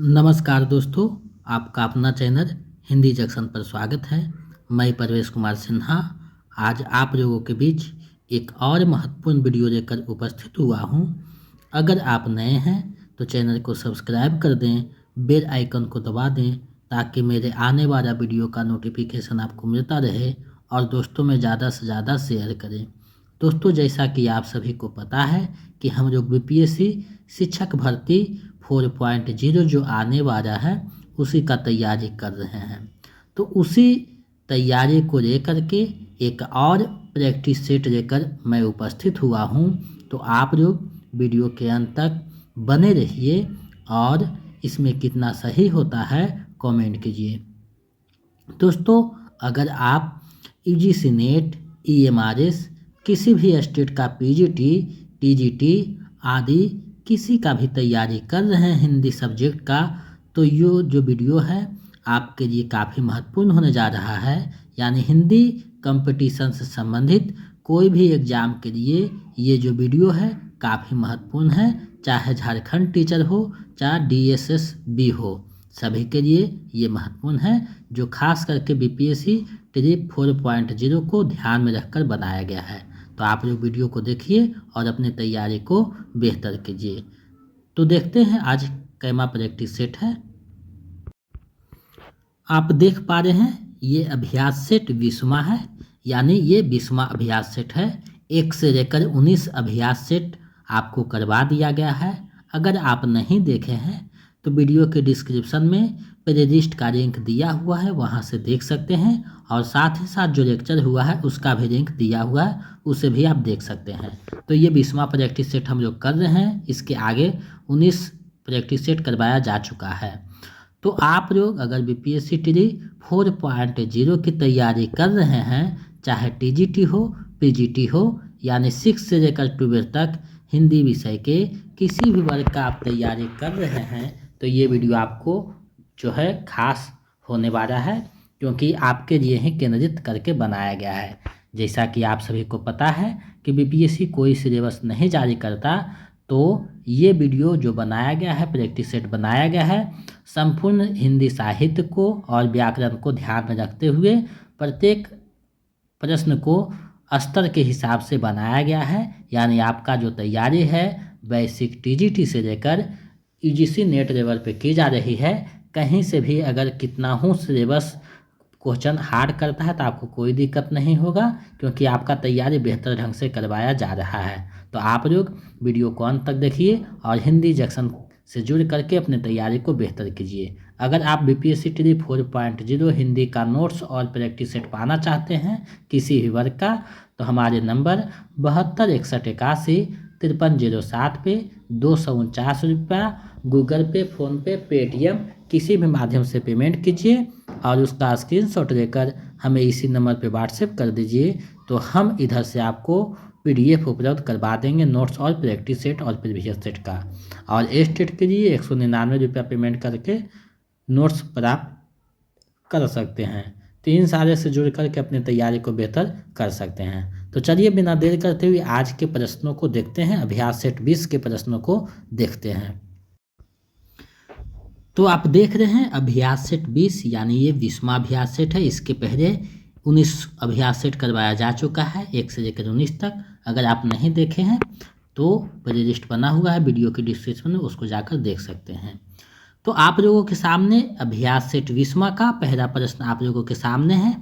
नमस्कार दोस्तों, आपका अपना चैनल हिंदी जंक्शन पर स्वागत है। मैं परवेश कुमार सिन्हा आज आप लोगों के बीच एक और महत्वपूर्ण वीडियो लेकर उपस्थित हुआ हूं। अगर आप नए हैं तो चैनल को सब्सक्राइब कर दें, बेल आइकन को दबा दें ताकि मेरे आने वाला वीडियो का नोटिफिकेशन आपको मिलता रहे और दोस्तों में ज़्यादा से ज़्यादा शेयर करें। दोस्तों, जैसा कि आप सभी को पता है कि हम लोग बीपीएससी शिक्षक भर्ती 4.0 जो आने वाला है उसी का तैयारी कर रहे हैं। तो उसी तैयारी को लेकर के एक और प्रैक्टिस सेट लेकर मैं उपस्थित हुआ हूं। तो आप लोग वीडियो के अंत तक बने रहिए और इसमें कितना सही होता है कमेंट कीजिए। दोस्तों, अगर आप यूजीसी नेट, ईएमआरएस, किसी भी स्टेट का पीजीटी, टीजीटी आदि किसी का भी तैयारी कर रहे हैं हिंदी सब्जेक्ट का, तो ये जो वीडियो है आपके लिए काफ़ी महत्वपूर्ण होने जा रहा है। यानी हिंदी कंपटीशन से संबंधित कोई भी एग्ज़ाम के लिए ये जो वीडियो है काफ़ी महत्वपूर्ण है। चाहे झारखंड टीचर हो, चाहे डीएसएसबी हो, सभी के लिए ये महत्वपूर्ण है, जो खास करके बीपीएससी ट्रिप 4.0 को ध्यान में रखकर बनाया गया है। तो आप लोग वीडियो को देखिए और अपने तैयारी को बेहतर कीजिए। तो देखते हैं आज कैमा प्रैक्टिस सेट है। आप देख पा रहे हैं ये अभ्यास सेट 20वां है, यानी ये 20वां अभ्यास सेट है। 1 से लेकर 19 अभ्यास सेट आपको करवा दिया गया है। अगर आप नहीं देखे हैं तो वीडियो के डिस्क्रिप्शन में प्लेलिस्ट का लिंक दिया हुआ है, वहां से देख सकते हैं। और साथ ही साथ जो लेक्चर हुआ है उसका भी लिंक दिया हुआ है, उसे भी आप देख सकते हैं। तो ये 20वां प्रैक्टिस सेट हम लोग कर रहे हैं। इसके आगे 19 प्रैक्टिस सेट करवाया जा चुका है। तो आप लोग अगर बीपीएससी ट्री 4.0 की तैयारी कर रहे हैं, चाहे टीजीटी हो, पीजीटी हो, यानी 6 से लेकर 12 तक हिंदी विषय के किसी भी वर्ग का आप तैयारी कर रहे हैं, तो ये वीडियो आपको जो है खास होने वाला है, क्योंकि आपके लिए ही केंद्रित करके बनाया गया है। जैसा कि आप सभी को पता है कि बीपीएससी कोई सिलेबस नहीं जारी करता, तो ये वीडियो जो बनाया गया है, प्रैक्टिस सेट बनाया गया है, संपूर्ण हिंदी साहित्य को और व्याकरण को ध्यान में रखते हुए प्रत्येक प्रश्न को स्तर के हिसाब से बनाया गया है। यानी आपका जो तैयारी है बेसिक टीजीटी से लेकर यूजीसी नेट लेवल पे की जा रही है। कहीं से भी अगर कितना हो सिलेबस क्वेश्चन हार्ड करता है तो आपको कोई दिक्कत नहीं होगा, क्योंकि आपका तैयारी बेहतर ढंग से करवाया जा रहा है। तो आप लोग वीडियो को अंत तक देखिए और हिंदी जंक्शन से जुड़ करके अपने तैयारी को बेहतर कीजिए। अगर आप बीपीएससी ट्री 4.0 हिंदी का नोट्स और प्रैक्टिस सेट पाना चाहते हैं किसी भी वर्ग का, तो हमारे नंबर 72 61 81 5307 पे 249 रुपया गूगल पे, फ़ोनपे, पेटीएम किसी भी माध्यम से पेमेंट कीजिए और उसका स्क्रीनशॉट लेकर हमें इसी नंबर पे व्हाट्सएप कर दीजिए। तो हम इधर से आपको पीडीएफ उपलब्ध करवा देंगे नोट्स और प्रैक्टिस सेट और प्रीवियस सेट का। और स्टेट के लिए 199 रुपया पेमेंट करके नोट्स प्राप्त कर सकते हैं। तो इन सारे से जुड़ करके अपनी तैयारी को बेहतर कर सकते हैं। तो चलिए बिना देर करते हुए आज के प्रश्नों को देखते हैं। अभ्यास सेट 20 के प्रश्नों को देखते हैं। तो आप देख रहे हैं अभ्यास सेट 20, यानी ये 20वां अभ्यास सेट है। इसके पहले 19 अभ्यास सेट करवाया जा चुका है 1 से लेकर 19 तक। अगर आप नहीं देखे हैं तो प्लेलिस्ट बना हुआ है वीडियो के डिस्क्रिप्शन में, उसको जाकर देख सकते हैं। तो आप लोगों के सामने अभ्यास सेट 20वां का पहला प्रश्न आप लोगों के सामने है।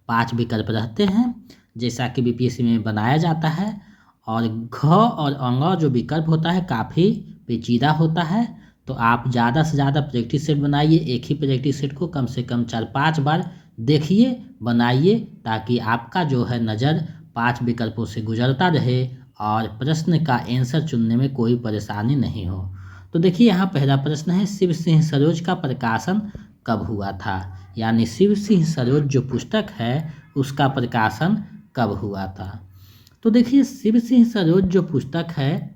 5 विकल्प रहते हैं जैसा कि बीपीएससी में बनाया जाता है। और घ और अंग जो विकल्प होता है काफ़ी पेचीदा होता है। तो आप ज़्यादा से ज़्यादा प्रैक्टिस सेट बनाइए। एक ही प्रैक्टिस सेट को कम से कम 4-5 बार देखिए, बनाइए, ताकि आपका जो है नज़र 5 विकल्पों से गुजरता रहे और प्रश्न का आंसर चुनने में कोई परेशानी नहीं हो। तो देखिए यहाँ पहला प्रश्न है, शिव सिंह सरोज का प्रकाशन कब हुआ था? यानी शिव सिंह सरोज जो पुस्तक है उसका प्रकाशन कब हुआ था? तो देखिए शिव सिंह सरोज जो पुस्तक है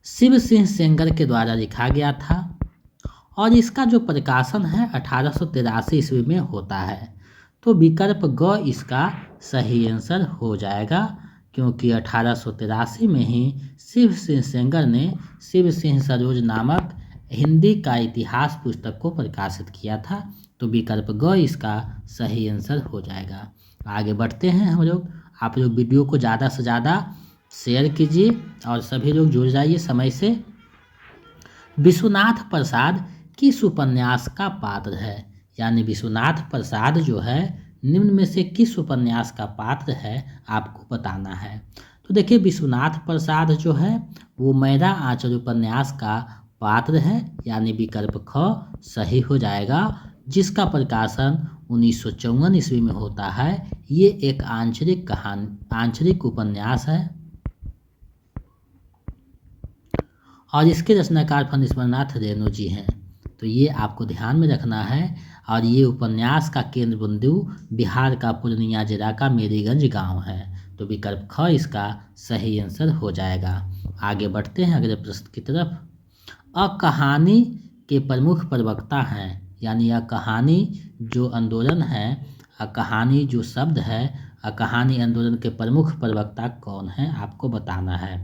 शिव सिंह सेंगर के द्वारा लिखा गया था और इसका जो प्रकाशन है 1883 ईस्वी में होता है। तो विकल्प ग इसका सही आंसर हो जाएगा, क्योंकि 1883 में ही शिव सिंह सेंगर ने शिव सिंह सरोज नामक हिंदी का इतिहास पुस्तक को प्रकाशित किया था। तो विकल्प ग इसका सही आंसर हो जाएगा। आगे बढ़ते हैं हम लोग। आप लोग वीडियो को ज़्यादा से ज़्यादा शेयर कीजिए और सभी लोग जुड़ जाइए समय से। विश्वनाथ प्रसाद किस उपन्यास का पात्र है? यानी विश्वनाथ प्रसाद जो है निम्न में से किस उपन्यास का पात्र है आपको बताना है। तो देखिए विश्वनाथ प्रसाद जो है वो मेरा आंचल उपन्यास का पात्र है, यानी विकल्प ख सही हो जाएगा, जिसका प्रकाशन 1954 ईस्वी में होता है। ये एक आंचलिक उपन्यास है और इसके रचनाकार फणीश्वरनाथ रेणु जी हैं। तो ये आपको ध्यान में रखना है। और ये उपन्यास का केंद्र बिंदु बिहार का पूर्णिया जिला का मेरीगंज गांव है। तो विकल्प ख इसका सही आंसर हो जाएगा। आगे बढ़ते हैं अगले प्रश्न की तरफ। कहानी के प्रमुख प्रवक्ता हैं, यानी कहानी जो आंदोलन है, कहानी जो शब्द है, कहानी आंदोलन के प्रमुख प्रवक्ता कौन हैं आपको बताना है।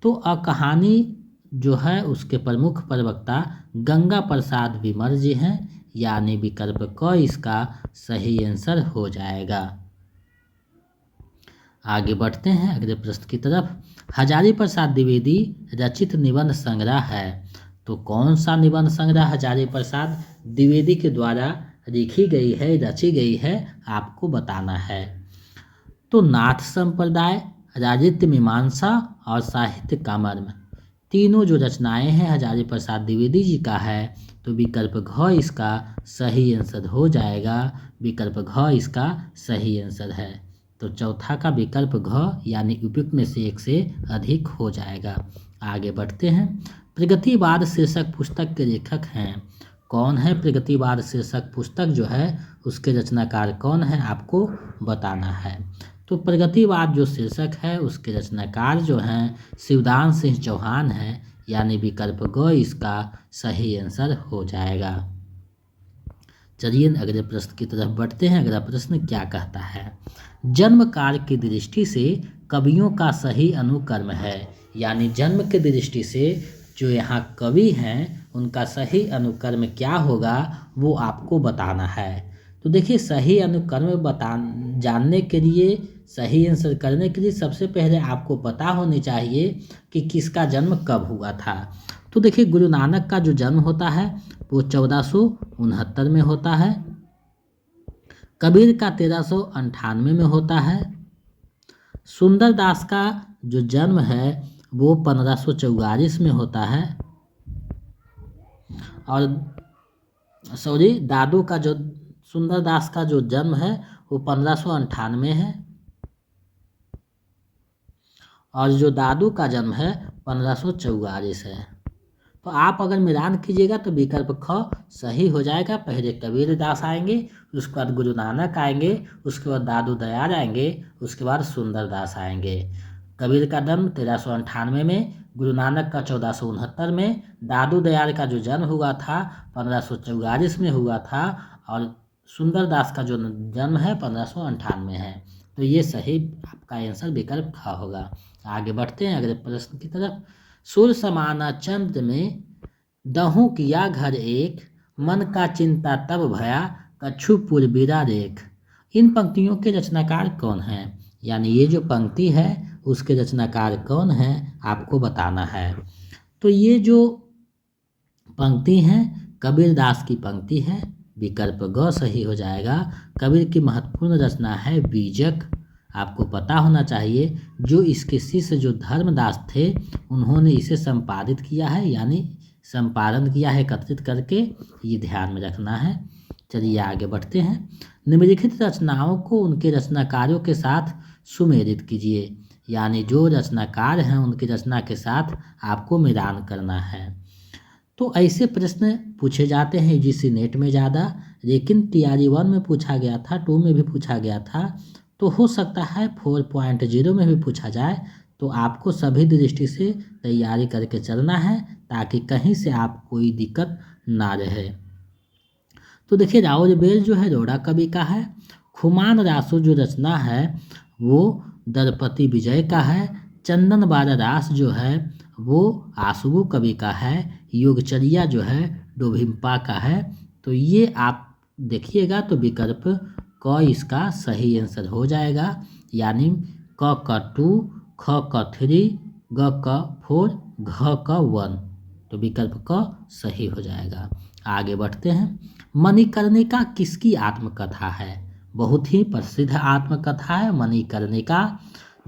तो कहानी जो है उसके प्रमुख प्रवक्ता गंगा प्रसाद विमल जी हैं, यानी विकल्प क इसका सही आंसर हो जाएगा। आगे बढ़ते हैं अगले प्रश्न की तरफ। हजारी प्रसाद द्विवेदी रचित निबंध संग्रह है। तो कौन सा निबंध संग्रह हजारी प्रसाद द्विवेदी के द्वारा लिखी गई है, रची गई है, आपको बताना है। तो नाथ संप्रदाय, राजनीति मीमांसा और साहित्य का मर्म, तीनों जो रचनाएं हैं हजारी प्रसाद द्विवेदी जी का है। तो विकल्प घ इसका सही आंसर हो जाएगा। विकल्प घ इसका सही आंसर है। तो चौथा का विकल्प घ यानी उपयुक्त में से एक से अधिक हो जाएगा। आगे बढ़ते हैं। प्रगतिवाद शीर्षक पुस्तक के लेखक हैं। कौन है प्रगतिवाद शीर्षक पुस्तक जो है उसके रचनाकार कौन है आपको बताना है। तो प्रगतिवाद जो शीर्षक है उसके रचनाकार जो हैं शिवदान सिंह चौहान हैं, यानी विकल्प ग इसका सही आंसर हो जाएगा। चलिए अगले प्रश्न की तरफ बढ़ते हैं। अगला प्रश्न क्या कहता है? जन्म काल की दृष्टि से कवियों का सही अनुक्रम है, यानी जन्म की दृष्टि से जो यहाँ कवि हैं उनका सही अनुक्रम क्या होगा वो आपको बताना है। तो देखिए सही अनुक्रम जानने के लिए, सही आंसर करने के लिए सबसे पहले आपको पता होनी चाहिए कि किसका जन्म कब हुआ था। तो देखिए गुरु नानक का जो जन्म होता है वो 1469 में होता है। कबीर का 1398 में होता है। सुंदरदास का जो जन्म है वो 1544 में होता है। और दादू का जो सुंदरदास का जो जन्म है वो 1598 है। और जो दादू का जन्म है 1544 है। तो आप अगर मिलान कीजिएगा तो विकल्प ख सही हो जाएगा। पहले कबीर दास आएंगे, उसके बाद गुरु नानक आएंगे, उसके बाद दादू दयाल आएंगे, उसके बाद सुंदरदास आएंगे। कबीर का जन्म 1398 में, गुरु नानक का 1469 में, दादू दयाल का जो जन्म हुआ था 1544 में हुआ था, और सुंदरदास का जो जन्म है 1598 है। तो ये सही आपका आंसर विकल्प ख होगा। आगे बढ़ते हैं अगले प्रश्न की तरफ। सुर समाना चंद्र में दहु किया घर एक, मन का चिंता तब भया कछु पुरबीरा रेख। इन पंक्तियों के रचनाकार कौन हैं? यानी ये जो पंक्ति है उसके रचनाकार कौन हैं आपको बताना है। तो ये जो पंक्ति हैं कबीर दास की पंक्ति है। विकल्प ग सही हो जाएगा। कबीर की महत्वपूर्ण रचना है बीजक। आपको पता होना चाहिए जो इसके शिष्य जो धर्मदास थे उन्होंने इसे संपादित किया है, यानी संपादन किया है एकत्रित करके, ये ध्यान में रखना है। चलिए आगे बढ़ते हैं। निम्नलिखित रचनाओं को उनके रचनाकारों के साथ सुमेलित कीजिए, यानी जो रचनाकार हैं उनकी रचना के साथ आपको मिलान करना है। तो ऐसे प्रश्न पूछे जाते हैं यूजीसी नेट में ज़्यादा, लेकिन TRE 1 में पूछा गया था, 2 में भी पूछा गया था, तो हो सकता है 4.0 में भी पूछा जाए। तो आपको सभी दृष्टि से तैयारी करके चलना है ताकि कहीं से आप कोई दिक्कत ना रहे। तो देखिए राउल बेल जो है रोड़ा कवि का है। खुमान रासो जो रचना है वो दरपति विजय का है। चंदन बारह रास जो है वो आशुबु कवि का है, योगचर्या जो है डोभिम्पा का है। तो ये आप देखिएगा तो विकल्प क इसका सही आंसर हो जाएगा, यानी क 2, ख क 3, ग क 4, घ क 1। तो विकल्प क सही हो जाएगा। आगे बढ़ते हैं। मणिकर्णिका किसकी आत्मकथा है? बहुत ही प्रसिद्ध आत्मकथा है मणिकर्णिका,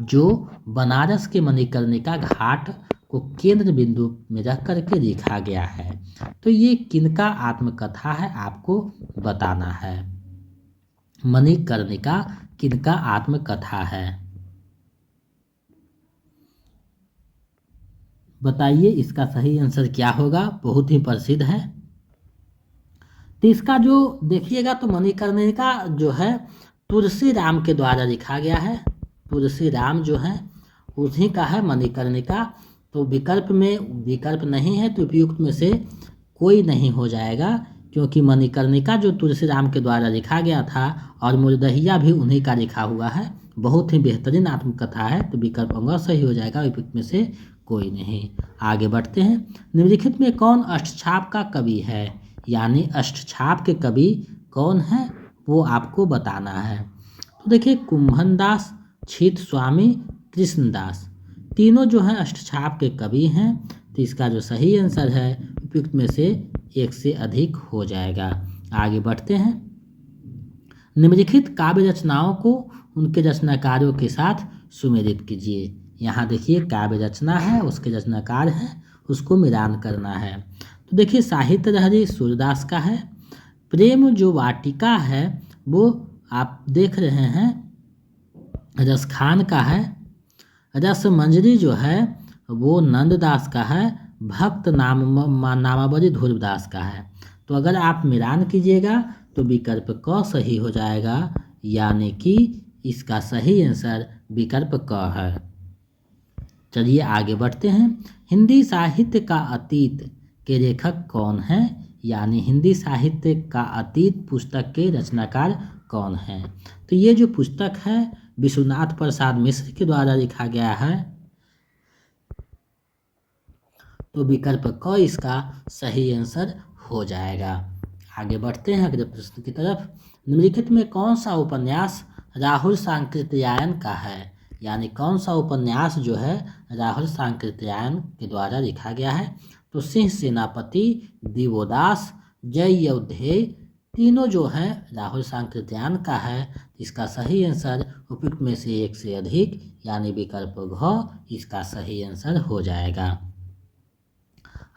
जो बनारस के मणिकर्णिका घाट को केंद्र बिंदु में रख करके लिखा गया है। तो ये किनका आत्मकथा है आपको बताना है। मणिकर्णिका किनका आत्मकथा है, बताइए इसका सही आंसर क्या होगा। बहुत ही प्रसिद्ध है। तो इसका जो देखिएगा तो मणिकर्णिका जो है तुलसी राम के द्वारा लिखा गया है। तुलसी राम जो है उसी का है मणिकर्णिका। तो विकल्प में विकल्प नहीं है तो उपयुक्त में से कोई नहीं हो जाएगा, क्योंकि मणिकर्णिका जो तुलसी राम के द्वारा लिखा गया था और मुरदहिया भी उन्हीं का लिखा हुआ है। बहुत ही बेहतरीन आत्मकथा है। तो विकल्प अंग सही हो जाएगा, उपयुक्त में से कोई नहीं। आगे बढ़ते हैं। निम्नलिखित में कौन अष्टछाप का कवि है, यानी अष्टछाप के कवि कौन है वो आपको बताना है। तो देखिए कुंभनदास, छित स्वामी, कृष्णदास, तीनों जो हैं अष्टछाप के कवि हैं। तो इसका जो सही आंसर है उपयुक्त में से एक से अधिक हो जाएगा। आगे बढ़ते हैं। निम्नलिखित काव्य रचनाओं को उनके रचनाकारों के साथ सुमेलित कीजिए। यहाँ देखिए काव्य रचना है, उसके रचनाकार हैं, उसको मिलान करना है। तो देखिए साहित्य लहरी सूरदास का है। प्रेम जो वाटिका है वो आप देख रहे हैं रसखान का है। रस मंजरी जो है वो नंददास का है। भक्त नामावली ध्रुवदास का है। तो अगर आप मिलान कीजिएगा तो विकल्प क सही हो जाएगा, यानी कि इसका सही आंसर विकल्प क है। चलिए आगे बढ़ते हैं। हिंदी साहित्य का अतीत के लेखक कौन है, यानी हिंदी साहित्य का अतीत पुस्तक के रचनाकार कौन है। तो ये जो पुस्तक है विश्वनाथ प्रसाद मिश्र के द्वारा लिखा गया है। तो विकल्प क इसका सही आंसर हो जाएगा। आगे बढ़ते हैं अगले प्रश्न की तरफ। निम्नलिखित में कौन सा उपन्यास राहुल सांकृत्यायन का है, यानी कौन सा उपन्यास जो है राहुल सांकृत्यायन के द्वारा लिखा गया है। तो सिंह सेनापति, दिवोदास, जय अवधेय, तीनों जो है राहुल सांकृत्यायन का है। इसका सही आंसर उपयुक्त में से एक से अधिक, यानी विकल्प घ इसका सही आंसर हो जाएगा।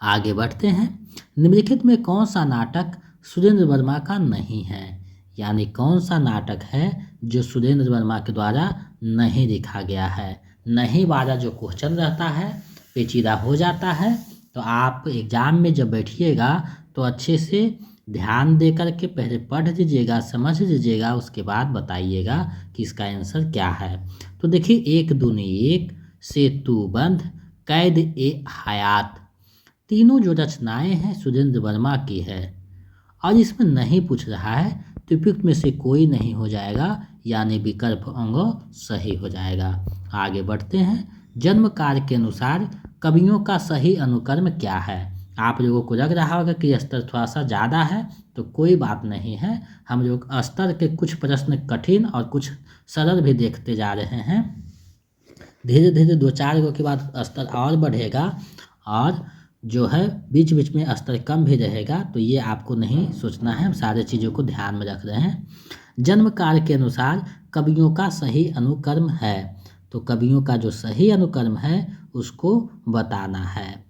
आगे बढ़ते हैं। निम्नलिखित में कौन सा नाटक सुरेंद्र वर्मा का नहीं है, यानी कौन सा नाटक है जो सुरेंद्र वर्मा के द्वारा नहीं लिखा गया है। नहीं वाला जो क्वेश्चन रहता है पेचीदा हो जाता है। तो आप एग्जाम में जब बैठिएगा तो अच्छे से ध्यान दे कर के पहले पढ़ लीजिएगा, समझ लीजिएगा, उसके बाद बताइएगा कि इसका आंसर क्या है। तो देखिए एक दूनी एक, सेतुबंध, कैद ए हयात, तीनों जो रचनाएं हैं सुरेंद्र वर्मा की है और इसमें नहीं पूछ रहा है तो उपयुक्त में से कोई नहीं हो जाएगा, यानी विकल्प अंग सही हो जाएगा। आगे बढ़ते हैं। जन्म कार्य के अनुसार कवियों का सही अनुक्रम क्या है। आप लोगों को लग रहा होगा कि स्तर थोड़ा सा ज़्यादा है, तो कोई बात नहीं है। हम लोग स्तर के कुछ प्रश्न कठिन और कुछ सरल भी देखते जा रहे हैं। धीरे धीरे 2-4 गो के बाद स्तर और बढ़ेगा और जो है बीच बीच में स्तर कम भी रहेगा। तो ये आपको नहीं सोचना है, हम सारे चीज़ों को ध्यान में रख रहे हैं। जन्म काल के अनुसार कवियों का सही अनुक्रम है। तो कवियों का जो सही अनुक्रम है उसको बताना है।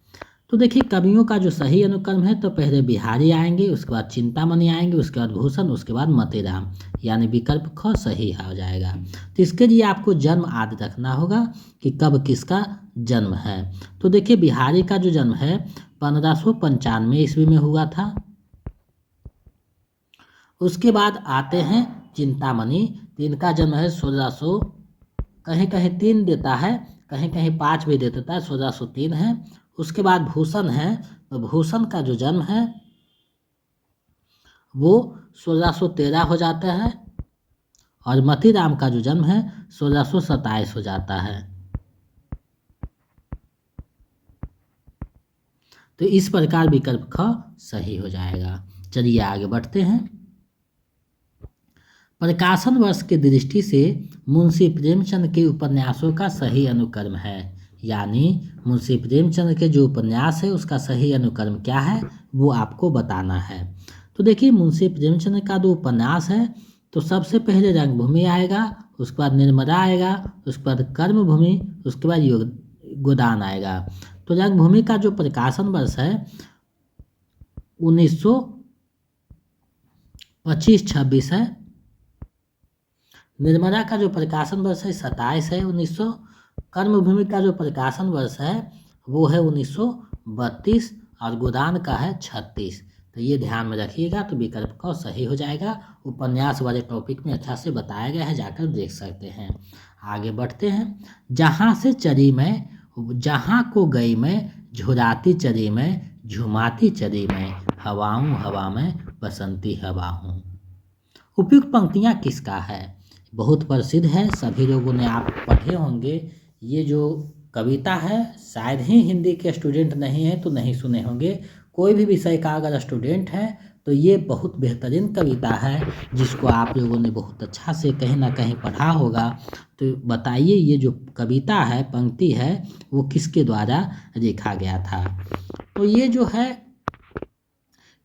तो देखिए कवियों का जो सही अनुक्रम है तो पहले बिहारी आएंगे, उसके बाद चिंतामणि आएंगे, उसके बाद भूषण, उसके बाद मोतीराम, यानी विकल्प ख सही हो जाएगा। तो इसके लिए आपको जन्म आदि रखना होगा कि कब किसका जन्म है। तो देखिए बिहारी का जो जन्म है 1595 ईस्वी में हुआ था। उसके बाद आते हैं चिंतामणि, इनका जन्म है 1600, कहीं कहीं 3 देता है, कहीं कहीं 5 भी दे देता है, 1603 है। उसके बाद भूषण है, तो भूषण का जो जन्म है वो 1613 हो जाता है और मोतीराम का जो जन्म है 1627 हो जाता है। तो इस प्रकार विकल्प ख सही हो जाएगा। चलिए आगे बढ़ते हैं। प्रकाशन वर्ष की दृष्टि से मुंशी प्रेमचंद के उपन्यासों का सही अनुक्रम है, यानी मुंशी प्रेमचंद के जो उपन्यास है उसका सही अनुक्रम क्या है वो आपको बताना है। तो देखिए मुंशी प्रेमचंद का जो उपन्यास है तो सबसे पहले रंगभूमि आएगा, उसके बाद निर्मला आएगा, उसके बाद कर्मभूमि, उसके बाद गोदान आएगा। तो रंगभूमि का जो प्रकाशन वर्ष है 1925-26 है। निर्मला का जो प्रकाशन वर्ष है 27 है 1900। कर्मभूमि का जो प्रकाशन वर्ष है वो है 1932 और गोदान का है 36। तो ये ध्यान में रखिएगा, तो विकल्प क सही हो जाएगा। उपन्यास वाले टॉपिक में अच्छा से बताया गया है, जाकर देख सकते हैं। आगे बढ़ते हैं। जहाँ से चली मैं, जहाँ को गई मैं, झुराती चली मैं, झुमाती चली मैं, हवाऊं हवा में, बसंती हवा हूँ। उपयुक्त पंक्तियाँ किसका है? बहुत प्रसिद्ध है, सभी लोगों ने आप पढ़े होंगे। ये जो कविता है शायद ही हिंदी के स्टूडेंट नहीं है तो नहीं सुने होंगे। कोई भी विषय का अगर स्टूडेंट है तो ये बहुत बेहतरीन कविता है, जिसको आप लोगों ने बहुत अच्छा से कहीं ना कहीं पढ़ा होगा। तो बताइए ये जो कविता है, पंक्ति है, वो किसके द्वारा लिखा गया था? तो ये जो है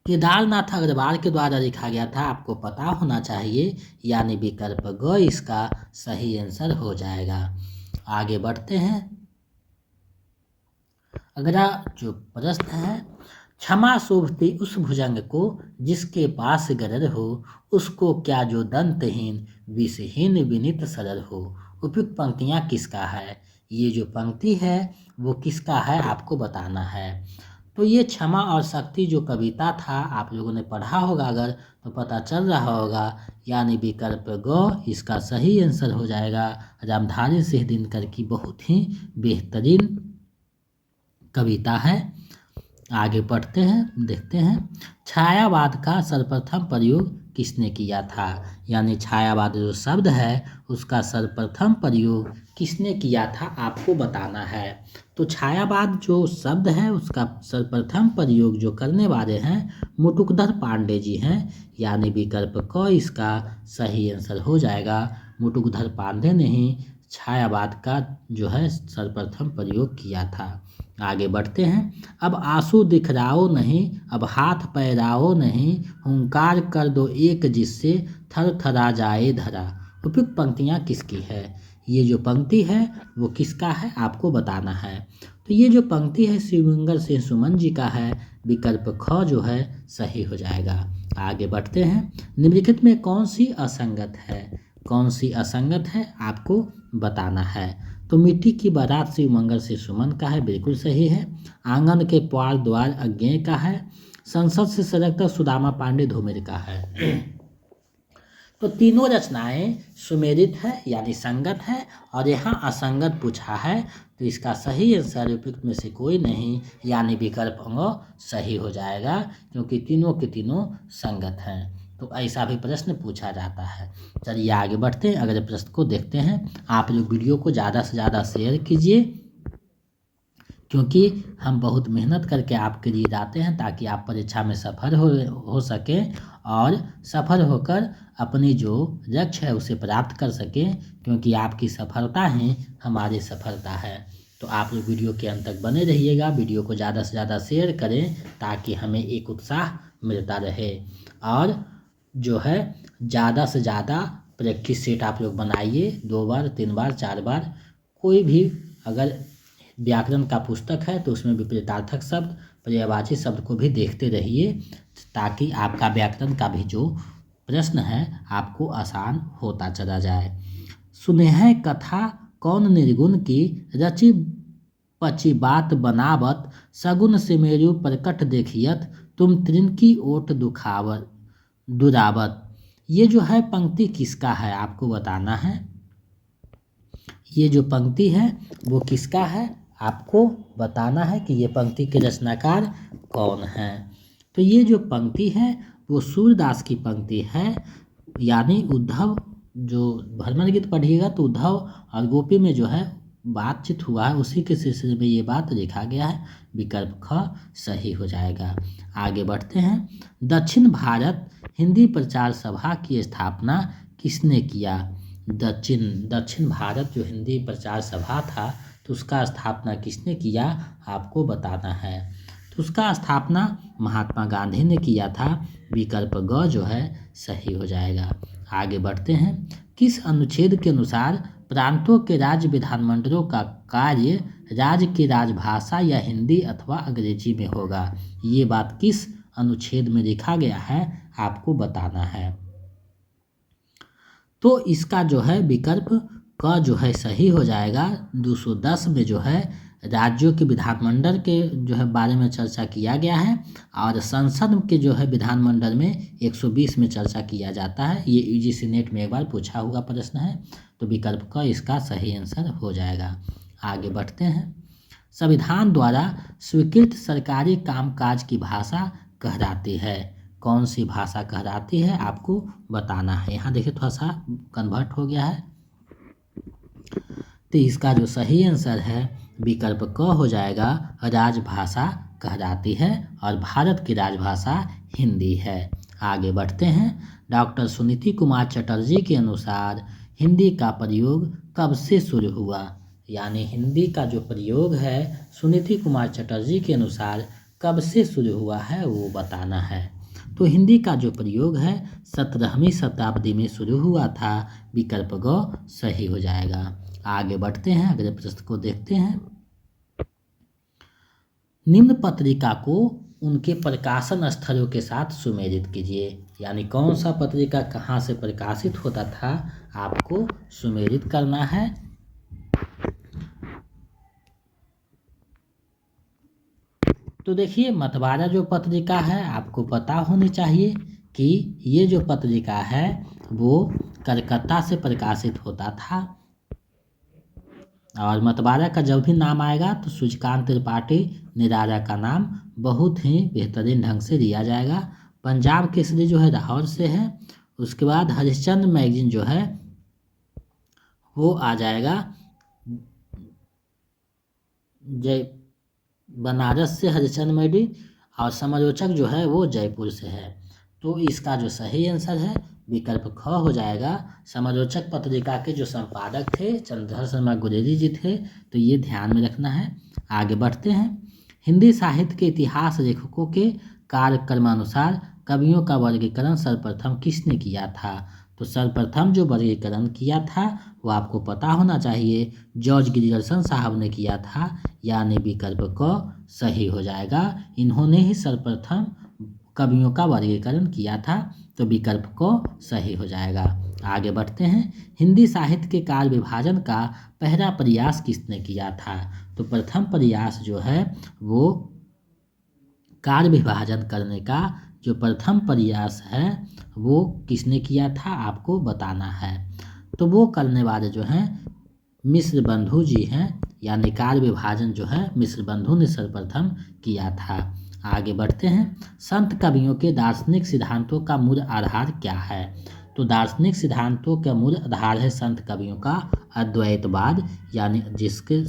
केदारनाथ अग्रवाल के द्वारा लिखा गया था, आपको पता होना चाहिए, यानी विकल्प ग इसका सही आंसर हो जाएगा। आगे बढ़ते हैं। अगला जो प्रश्न है, क्षमा शोभती उस भुजंग को जिसके पास गरर हो, उसको क्या जो दंतहीन विषहीन विनित सरल हो। उपयुक्त पंक्तियाँ किसका है? ये जो पंक्ति है वो किसका है आपको बताना है। तो ये क्षमा और शक्ति जो कविता था आप लोगों ने पढ़ा होगा अगर, तो पता चल रहा होगा, यानी विकल्प ग इसका सही आंसर हो जाएगा। रामधारी सिंह दिनकर की बहुत ही बेहतरीन कविता है। आगे बढ़ते हैं, देखते हैं। छायावाद का सर्वप्रथम प्रयोग किसने किया था? यानी छायावाद जो शब्द है उसका सर्वप्रथम प्रयोग किसने किया था आपको बताना है। तो छायावाद जो शब्द है उसका सर्वप्रथम प्रयोग जो करने वाले हैं मुटुकधर पांडे जी हैं, यानी विकल्प क इसका सही आंसर हो जाएगा। मुटुकधर पांडे ने ही छायावाद का जो है सर्वप्रथम प्रयोग किया था। आगे बढ़ते हैं। अब आंसू दिखराओ नहीं, अब हाथ पैराओ नहीं, हुंकार कर दो एक जिससे थर थरा जाए धरा। उपयुक्त पंक्तियाँ किसकी है? ये जो पंक्ति है वो किसका है आपको बताना है। तो ये जो पंक्ति है शिवमंगल सिंह सुमन जी का है, विकल्प ख जो है सही हो जाएगा। आगे बढ़ते हैं। निम्नलिखित में कौन सी असंगत है? कौन सी असंगत है आपको बताना है। तो मिट्टी की बारात शिवमंगल सिंह सुमन का है, बिल्कुल सही है। आंगन के पार द्वार अज्ञेय का है। संसद से सड़क सुदामा पांडे धूमेर का है। तो तीनों रचनाएं सुमेलित है यानी संगत है, और यहाँ असंगत पूछा है तो इसका सही आंसर उपयुक्त में से कोई नहीं, यानी विकल्प अंग सही हो जाएगा, क्योंकि तीनों के तीनों संगत हैं। तो ऐसा भी प्रश्न पूछा जाता है। चलिए आगे बढ़ते हैं, अगले प्रश्न को देखते हैं। आप लोग वीडियो को ज़्यादा से ज़्यादा शेयर कीजिए, क्योंकि हम बहुत मेहनत करके आपके लिए लाते हैं ताकि आप परीक्षा में सफल हो सकें और सफल होकर अपनी जो लक्ष्य है उसे प्राप्त कर सकें, क्योंकि आपकी सफलता ही हमारी सफलता है। तो आप लोग वीडियो के अंत तक बने रहिएगा, वीडियो को ज़्यादा से ज़्यादा शेयर करें ताकि हमें एक उत्साह मिलता रहे। और जो है ज़्यादा से ज़्यादा प्रैक्टिस सेट आप लोग बनाइए, 2 बार 3 बार 4 बार। कोई भी अगर व्याकरण का पुस्तक है तो उसमें विपरीतार्थक शब्द, पर्यायवाची शब्द को भी देखते रहिए, ताकि आपका व्याकरण का भी जो प्रश्न है आपको आसान होता चला जाए। सुनेह कथा कौन निर्गुण की, रची पची बात बनावत, सगुन से मेरु प्रकट देखियत, तुम तृण ओट दुरावत। ये जो है पंक्ति किसका है आपको बताना है। ये जो पंक्ति है वो किसका है आपको बताना है कि ये पंक्ति के रचनाकार कौन है। तो ये जो पंक्ति है वो सूरदास की पंक्ति है, यानी उद्धव, जो भ्रमर गीत पढ़िएगा तो उद्धव और गोपी में जो है बातचीत हुआ है उसी के सिलसिले में ये बात लिखा गया है। विकल्प ख सही हो जाएगा। आगे बढ़ते हैं। दक्षिण भारत हिंदी प्रचार सभा की स्थापना किसने किया? दक्षिण भारत जो हिंदी प्रचार सभा था तो उसका स्थापना किसने किया आपको बताना है। तो उसका स्थापना महात्मा गांधी ने किया था। विकल्प ग जो है सही हो जाएगा। आगे बढ़ते हैं। किस अनुच्छेद के अनुसार प्रांतों के राज्य विधानमंडलों का कार्य राज्य की राजभाषा या हिंदी अथवा अंग्रेजी में होगा? ये बात किस अनुच्छेद में लिखा गया है आपको बताना है। तो इसका जो है विकल्प क जो है सही हो जाएगा। 210 में जो है राज्यों के विधानमंडल के जो है बारे में चर्चा किया गया है और संसद के जो है विधानमंडल में 120 में चर्चा किया जाता है। ये यूजीसी नेट में एक बार पूछा हुआ प्रश्न है। तो विकल्प क इसका सही आंसर हो जाएगा। आगे बढ़ते हैं। संविधान द्वारा स्वीकृत सरकारी कामकाज की भाषा कहलाती है? कौन सी भाषा कहलाती है आपको बताना है। यहाँ देखिए थोड़ा सा कन्वर्ट हो गया है। तो इसका जो सही आंसर है विकल्प क हो जाएगा। राजभाषा कहलाती है और भारत की राजभाषा हिंदी है। आगे बढ़ते हैं। डॉक्टर सुनीति कुमार चटर्जी के अनुसार हिंदी का प्रयोग कब से शुरू हुआ? यानी हिंदी का जो प्रयोग है सुनीति कुमार चटर्जी के अनुसार कब से शुरू हुआ है वो बताना है। तो हिंदी का जो प्रयोग है 17वीं शताब्दी में शुरू हुआ था। विकल्प ग सही हो जाएगा। आगे बढ़ते हैं। अगले प्रश्न को देखते हैं। निम्न पत्रिका को उनके प्रकाशन स्थलों के साथ सुमेलित कीजिए। यानी कौन सा पत्रिका कहाँ से प्रकाशित होता था आपको सुमेलित करना है। तो देखिए मतवारा जो पत्रिका है आपको पता होनी चाहिए कि ये जो पत्रिका है वो कलकत्ता से प्रकाशित होता था। और मतवारा का जब भी नाम आएगा तो सूर्यकांत त्रिपाठी निराला का नाम बहुत ही बेहतरीन ढंग से लिया जाएगा। पंजाब केसरी जो है लाहौर से है। उसके बाद हरिश्चंद्र मैगजीन जो है वो आ जाएगा बनारस से हरिश्चंद्र मैगजीन। और समालोचक जो है वो जयपुर से है। तो इसका जो सही आंसर है विकल्प ख हो जाएगा। समालोचक पत्रिका के जो संपादक थे चंद्रधर शर्मा गुलेरी जी थे। तो ये ध्यान में रखना है। आगे बढ़ते हैं। हिंदी साहित्य के इतिहास लेखकों के कार्यक्रमानुसार कवियों का वर्गीकरण सर्वप्रथम किसने किया था? तो सर्वप्रथम जो वर्गीकरण किया था वो आपको पता होना चाहिए जॉर्ज गिरिगर्सन साहब ने किया था। यानी विकल्प क सही हो जाएगा। इन्होंने ही सर्वप्रथम कवियों का वर्गीकरण किया था। तो विकल्प क सही हो जाएगा। आगे बढ़ते हैं। हिंदी साहित्य के काल विभाजन का पहला प्रयास किसने किया था? तो प्रथम प्रयास जो है वो काल विभाजन करने का जो प्रथम प्रयास है वो किसने किया था आपको बताना है। तो वो करने वाले जो हैं मिश्र बंधु जी हैं। यानी काल विभाजन जो है मिश्र बंधु ने सर्वप्रथम किया था। आगे बढ़ते हैं। संत कवियों के दार्शनिक सिद्धांतों का मूल आधार क्या है? तो दार्शनिक सिद्धांतों का मूल आधार है संत कवियों का अद्वैतवाद। यानी जिसके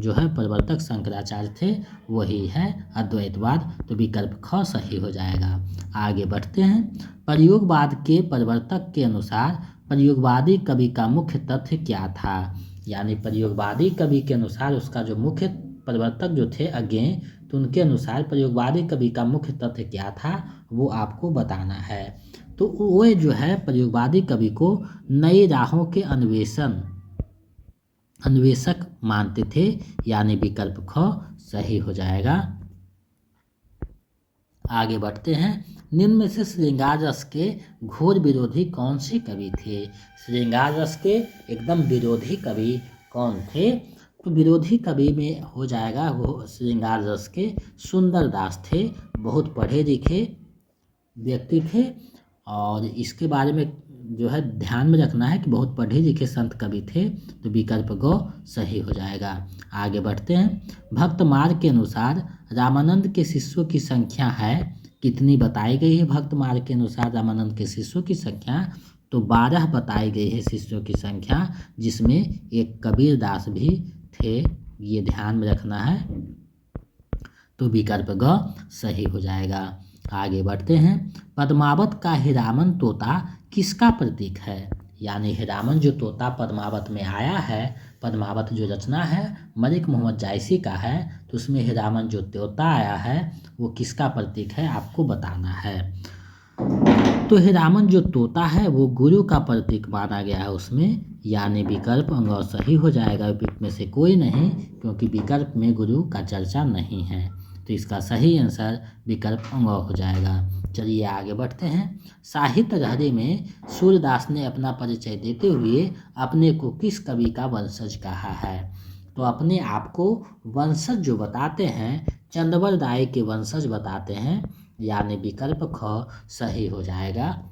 जो है प्रवर्तक शंकराचार्य थे वही है अद्वैतवाद। तो विकल्प ख सही हो जाएगा। आगे बढ़ते हैं। प्रयोगवाद के प्रवर्तक के अनुसार प्रयोगवादी कवि का मुख्य तथ्य क्या था? यानी प्रयोगवादी कवि के अनुसार उसका जो मुख्य प्रवर्तक जो थे अज्ञेय तो उनके अनुसार प्रयोगवादी कवि का मुख्य तथ्य क्या था वो आपको बताना है। तो वो जो है प्रयोगवादी कवि को नई राहों के अन्वेषक मानते थे। यानी विकल्प ख सही हो जाएगा। आगे बढ़ते हैं। निम्न में से श्रृंगार रस के घोर विरोधी कौन से कवि थे? श्रृंगार रस के एकदम विरोधी कवि कौन थे? तो विरोधी कवि में हो जाएगा वो श्रृंगार रस के सुंदर दास थे। बहुत पढ़े लिखे व्यक्ति थे और इसके बारे में जो है ध्यान में रखना है कि बहुत पढ़े लिखे संत कवि थे। तो विकल्प ग सही हो जाएगा। आगे बढ़ते हैं। भक्त मार्ग के अनुसार रामानंद के शिष्यों की संख्या है कितनी बताई गई है? भक्त मार्ग के अनुसार रामानंद के शिष्यों की संख्या तो 12 बताई गई है शिष्यों की संख्या, जिसमें एक कबीर दास भी थे, ये ध्यान में रखना है। तो विकल्प ग सही हो जाएगा। आगे बढ़ते हैं। पद्मावत का हीरामन तोता किसका प्रतीक है? यानी हीरामन जो तोता पद्मावत में आया है, पद्मावत जो रचना है मलिक मोहम्मद जायसी का है, तो उसमें हीरामन जो तोता आया है वो किसका प्रतीक है आपको बताना है। तो हीरामन जो तोता है वो गुरु का प्रतीक माना गया है उसमें, यानी विकल्प अंग सही हो जाएगा। विकल्प में से कोई नहीं, क्योंकि विकल्प में गुरु का चर्चा नहीं है, तो इसका सही आंसर विकल्प अंग हो जाएगा। चलिए आगे बढ़ते हैं। साहित्य लहरी में सूरदास ने अपना परिचय देते हुए अपने को किस कवि का वंशज कहा है? तो अपने आप को वंशज जो बताते हैं चंदवर राय के वंशज बताते हैं, यानी विकल्प ख सही हो जाएगा।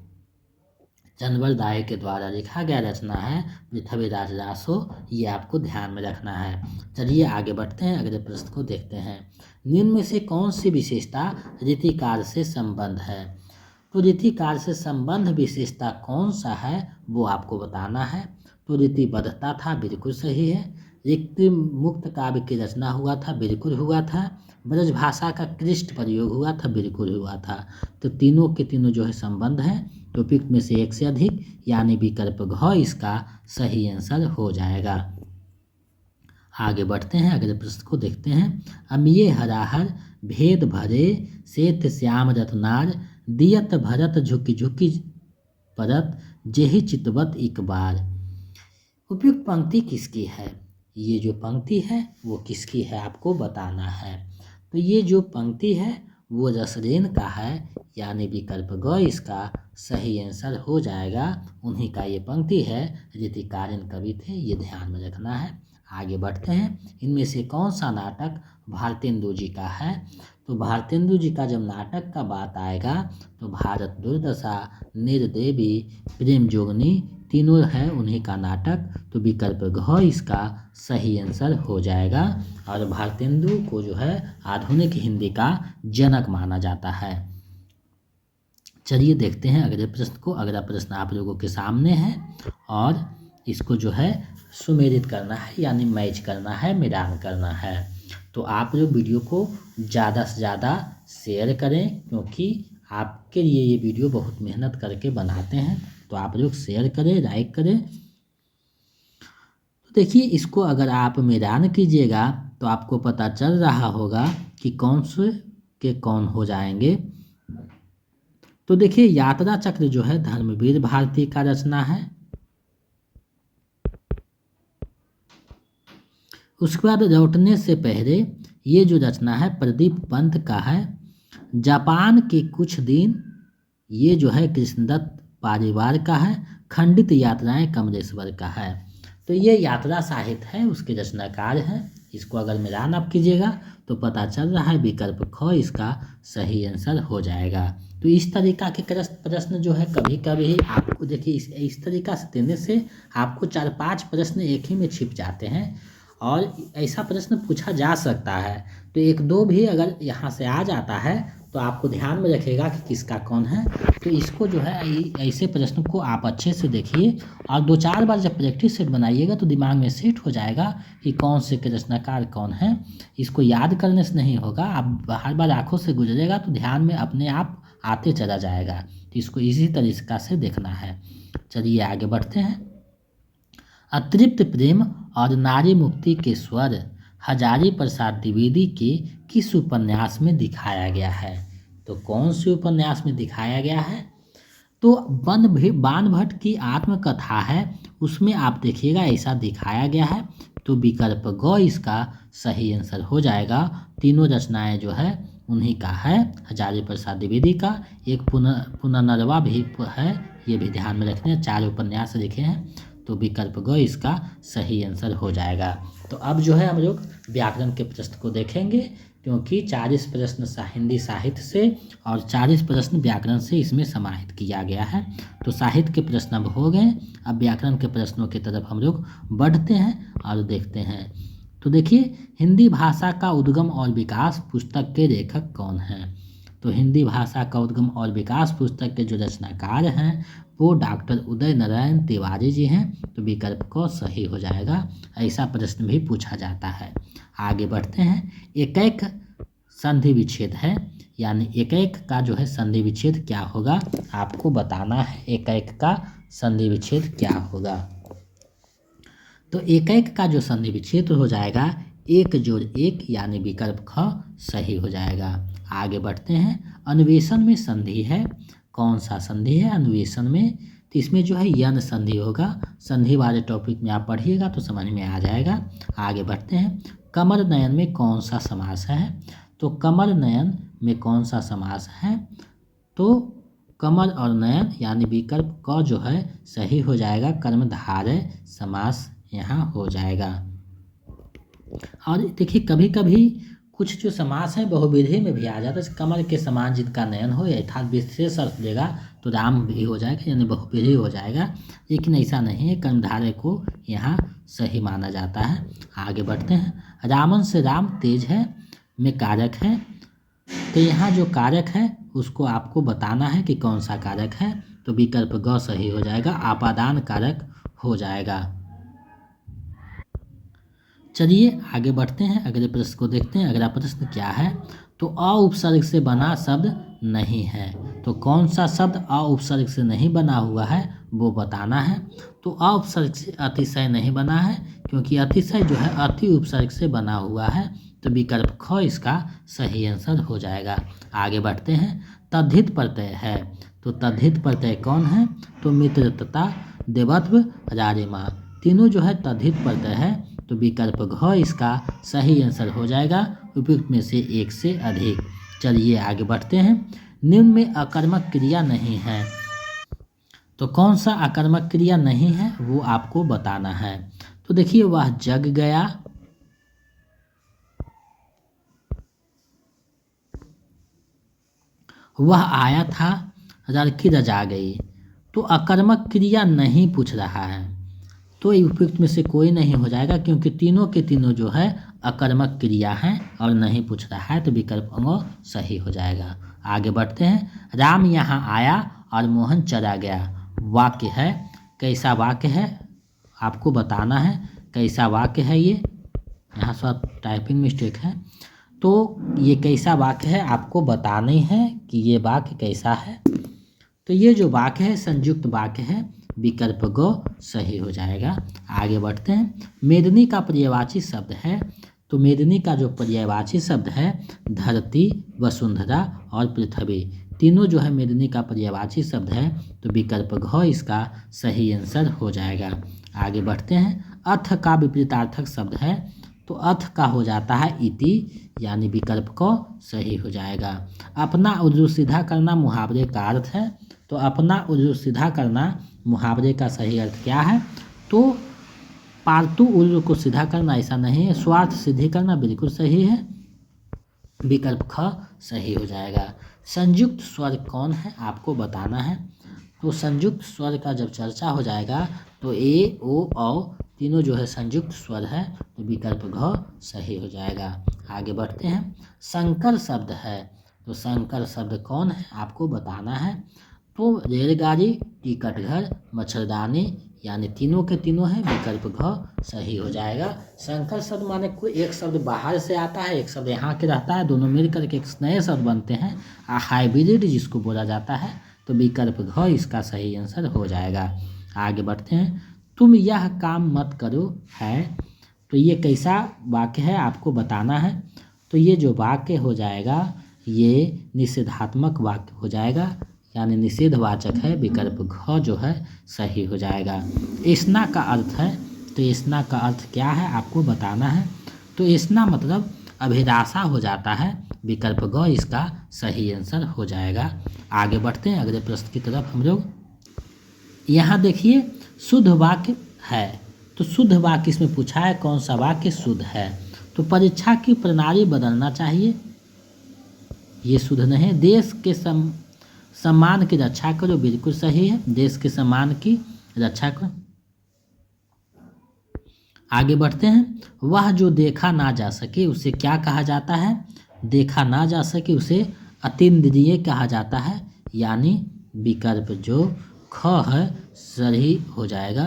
चंदवर राय के द्वारा लिखा गया रचना है पृथ्वीराज रासो, ये आपको ध्यान में रखना है। चलिए आगे बढ़ते हैं, अगले प्रश्न को देखते हैं। निम्न में से कौन सी विशेषता रीतिकार से संबंध है? तो रीतिकार से संबंध विशेषता कौन सा है वो आपको बताना है। तो रीतिबद्धता था, बिल्कुल सही है। रिक्ति मुक्त काव्य की रचना हुआ था, बिल्कुल हुआ था। ब्रज भाषा का कृष्ट प्रयोग हुआ था, बिल्कुल हुआ था। तो तीनों के तीनों जो है संबंध है, टॉपिक में से एक से अधिक, यानी विकल्प घ इसका सही आंसर हो जाएगा। आगे बढ़ते हैं, अगले प्रश्न को देखते हैं। अमिये हराहर भेद भरे श्वेत श्याम रत्नार दियत भरत झुकी झुकी परत जेहि चितवत एक बार। उपयुक्त पंक्ति किसकी है? ये जो पंक्ति है वो किसकी है आपको बताना है। तो ये जो पंक्ति है वो रसरेन का है, यानी विकल्प ग इसका सही आंसर हो जाएगा। उन्हीं का ये पंक्ति है, रीतिकालीन कवि थे, ये ध्यान में रखना है। आगे बढ़ते हैं। इनमें से कौन सा नाटक भारतेंदु जी का है? तो भारतेंदु जी का जब नाटक का बात आएगा तो भारत दुर्दशा, निर्देवी, प्रेम जोगनी तीनों है उन्हीं का नाटक, तो विकल्प घ इसका सही आंसर हो जाएगा। और भारतेंदु को जो है आधुनिक हिंदी का जनक माना जाता है। चलिए देखते हैं अगले प्रश्न को। अगला प्रश्न आप लोगों के सामने है और इसको जो है सुमेलित करना है, यानी मैच करना है, मिलान करना है। तो आप लोग वीडियो को ज़्यादा से ज़्यादा शेयर करें, क्योंकि आपके लिए ये वीडियो बहुत मेहनत करके बनाते हैं, तो आप लोग शेयर करें, लाइक करें। तो देखिए इसको अगर आप मिलान कीजिएगा तो आपको पता चल रहा होगा कि कौन से के कौन हो जाएंगे। तो देखिए यात्रा चक्र जो है धर्मवीर भारती का रचना है। उसके बाद लौटने से पहले ये जो रचना है प्रदीप पंत का है। जापान के कुछ दिन ये जो है कृष्णदत्त पारीवार का है। खंडित यात्राएं कमलेश्वर का है। तो ये यात्रा साहित्य है, उसके रचनाकार हैं। इसको अगर मिलान आप कीजिएगा तो पता चल रहा है विकल्प ख इसका सही आंसर हो जाएगा। तो इस तरीका के प्रश्न जो है कभी कभी आपको देखिए इस तरीका से देने से आपको 4-5 प्रश्न एक ही में छिप जाते हैं, और ऐसा प्रश्न पूछा जा सकता है। तो 1-2 भी अगर यहाँ से आ जाता है तो आपको ध्यान में रखिएगा कि किसका कौन है। तो इसको जो है ऐसे प्रश्न को आप अच्छे से देखिए और 2-4 बार जब प्रैक्टिस सेट बनाइएगा तो दिमाग में सेट हो जाएगा कि कौन से के रचनाकार कौन है। इसको याद करने से नहीं होगा, आप हर बार आँखों से गुजरेगा तो ध्यान में अपने आप आते चला जाएगा। तो इसको इसी तरीका से देखना है। चलिए आगे बढ़ते हैं। अतृप्त प्रेम और नारी मुक्ति के स्वर हजारी प्रसाद द्विवेदी के किस उपन्यास में दिखाया गया है? तो कौन से उपन्यास में दिखाया गया है? तो बाण भट्ट की आत्मकथा है, उसमें आप देखिएगा ऐसा दिखाया गया है। तो विकल्प ग इसका सही आंसर हो जाएगा। तीनों रचनाएं जो है उन्हीं का है, हजारी प्रसाद द्विवेदी का। एक पुनर्नवा भी है, ये भी ध्यान में रखना है। 4 उपन्यास लिखे हैं, तो विकल्प ग इसका सही आंसर हो जाएगा। तो अब जो है हम लोग व्याकरण के प्रश्न को देखेंगे, क्योंकि 40 प्रश्न हिंदी साहित्य से और 40 प्रश्न व्याकरण से इसमें समाहित किया गया है। तो साहित्य के प्रश्न अब हो गए, अब व्याकरण के प्रश्नों की तरफ हम लोग बढ़ते हैं और देखते हैं। तो देखिए हिंदी भाषा का उद्गम और विकास पुस्तक के लेखक कौन हैं? तो हिंदी भाषा का उद्गम और विकास पुस्तक के जो रचनाकार हैं वो डॉक्टर उदय नारायण तिवारी जी हैं। तो विकल्प को सही हो जाएगा। ऐसा प्रश्न भी पूछा जाता है। आगे बढ़ते हैं। एकैक संधि विच्छेद है, यानी एकैक का जो है संधि विच्छेद क्या होगा आपको बताना है। एकैक का संधि विच्छेद क्या होगा? तो एकैक का जो संधि विच्छेद हो जाएगा 1+1, यानी विकल्प ख सही हो जाएगा। आगे बढ़ते हैं। अन्वेषण में संधि है, कौन सा संधि है अन्वेषण में? तो इसमें जो है यन संधि होगा। संधि वाले टॉपिक में आप पढ़िएगा तो समझ में आ जाएगा। आगे बढ़ते हैं। कमल नयन में कौन सा समास है? तो कमल नयन में कौन सा समास है? तो कमल और नयन यानी विकल्प क जो है सही हो जाएगा। कर्मधारय समास यहाँ हो जाएगा। और देखिए कभी कभी कुछ जो समास है बहुविधि में भी आ जाता है। कमल के समान जिनका नयन हो, अर्थात विशेष अर्थ देगा तो राम भी हो जाएगा, यानी बहुविधि हो जाएगा। लेकिन ऐसा नहीं है, कर्मधारय को यहाँ सही माना जाता है। आगे बढ़ते हैं। रामन से राम तेज है में कारक है, तो यहाँ जो कारक है उसको आपको बताना है कि कौन सा कारक है। तो विकल्प ग सही हो जाएगा, आपादान कारक हो जाएगा। चलिए आगे बढ़ते हैं, अगले प्रश्न को देखते हैं। अगला प्रश्न क्या है? तो अ उपसर्ग से बना शब्द नहीं है। तो कौन सा शब्द अ उपसर्ग से नहीं बना हुआ है वो बताना है। तो अ उपसर्ग से अतिशय नहीं बना है, क्योंकि अतिशय जो है अति उपसर्ग से बना हुआ है। तो विकल्प ख इसका सही आंसर हो जाएगा। आगे बढ़ते हैं। तद्धित प्रत्यय है, तो तद्धित प्रत्यय कौन है? तो मित्र तथा देवत्व रारिमा तीनों जो है तद्धित प्रत्यय है। तो विकल्प घ इसका सही आंसर हो जाएगा, उपयुक्त में से एक से अधिक। चलिए आगे बढ़ते हैं। निम्न में अकर्मक क्रिया नहीं है, तो कौन सा अकर्मक क्रिया नहीं है वो आपको बताना है। तो देखिए वह जग गया, वह आया था, लड़की रजा गई। तो अकर्मक क्रिया नहीं पूछ रहा है, तो उपयुक्त में से कोई नहीं हो जाएगा, क्योंकि तीनों के तीनों जो है अकर्मक क्रिया हैं और नहीं पूछ रहा है। तो विकल्प अंग सही हो जाएगा। आगे बढ़ते हैं। राम यहाँ आया और मोहन चला गया वाक्य है, कैसा वाक्य है आपको बताना है। कैसा वाक्य है ये? यहाँ सब टाइपिंग मिस्टेक है। तो ये कैसा वाक्य है आपको बताना है कि ये वाक्य कैसा है। तो ये जो वाक्य है संयुक्त वाक्य है, विकल्प ग सही हो जाएगा। आगे बढ़ते हैं। मेदिनी का पर्यायवाची शब्द है, तो मेदिनी का जो पर्यायवाची शब्द है धरती, वसुंधरा और पृथ्वी तीनों जो है मेदिनी का पर्यायवाची शब्द है। तो विकल्प घ इसका सही आंसर हो जाएगा। आगे बढ़ते हैं। अथ का विपरीतार्थक शब्द है, तो अथ का हो जाता है इति, यानी विकल्प को सही हो जाएगा। अपना उर्दू सीधा करना मुहावरे का अर्थ है, तो अपना उर्दू सीधा करना मुहावरे का सही अर्थ क्या है? तो पालतू उर्दू को सीधा करना ऐसा नहीं है, स्वार्थ सिद्धि करना बिल्कुल सही है। विकल्प ख सही हो जाएगा। संयुक्त स्वर कौन है आपको बताना है। तो संयुक्त स्वर का जब चर्चा हो जाएगा तो ए ओ औ तीनों जो है संयुक्त स्वर है। तो विकल्प घ सही हो जाएगा। आगे बढ़ते हैं। संकर शब्द है, तो संकर शब्द कौन है आपको बताना है। तो रेलगाड़ी, टिकट घर, मच्छरदानी यानी तीनों के तीनों है। विकल्प घ सही हो जाएगा। संकर शब्द माने कोई एक शब्द बाहर से आता है, एक शब्द यहाँ के रहता है, दोनों मिल करके एक नए शब्द बनते हैं, हाइब्रिड जिसको बोला जाता है। तो विकल्प घ इसका सही आंसर हो जाएगा। आगे बढ़ते हैं। तुम यह काम मत करो है, तो ये कैसा वाक्य है आपको बताना है। तो ये जो वाक्य हो जाएगा ये निषेधात्मक वाक्य हो जाएगा, यानी निषेधवाचक है। विकल्प घ जो है सही हो जाएगा। ऐसना का अर्थ है, तो ऐसना का अर्थ क्या है आपको बताना है। तो ऐसना मतलब अभिलाषा हो जाता है। विकल्प ग इसका सही आंसर हो जाएगा। आगे बढ़ते हैं अगले प्रश्न की तरफ हम लोग। यहाँ देखिए शुद्ध वाक्य है, तो शुद्ध वाक्य इसमें पूछा है कौन सा वाक्य शुद्ध है। तो परीक्षा की प्रणाली बदलना चाहिए, ये शुद्ध नहीं है। देश के सम्मान की रक्षा करो, बिल्कुल सही है, देश के सम्मान की रक्षा करो। आगे बढ़ते हैं। वह जो देखा ना जा सके उसे क्या कहा जाता है। देखा ना जा सके उसे अतीन्द्रिय कहा जाता है, यानी विकल्प जो ख है सही हो जाएगा।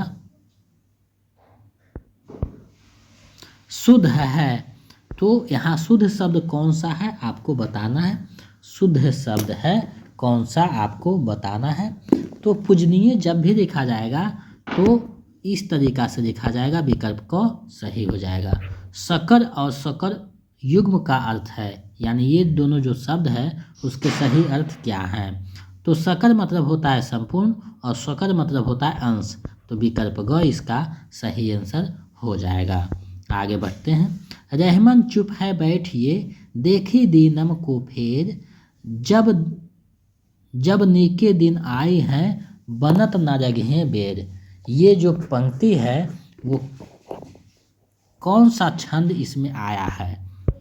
शुद्ध है, तो यहाँ शुद्ध शब्द कौन सा है आपको बताना है। शुद्ध शब्द है कौन सा आपको बताना है। तो पूजनीय जब भी लिखा जाएगा तो इस तरीका से लिखा जाएगा, विकल्प क सही हो जाएगा। शकर और शकर युग्म का अर्थ है, यानी ये दोनों जो शब्द है उसके सही अर्थ क्या हैं। तो शकर मतलब होता है संपूर्ण और शकर मतलब होता है अंश, तो विकल्प ग इसका सही आंसर हो जाएगा। आगे बढ़ते हैं। रहमन चुप है बैठिए, देखी दीनम को फेर, जब नीके दिन आए हैं, बनत न रगे बेर। ये जो पंक्ति है वो कौन सा छंद इसमें आया है,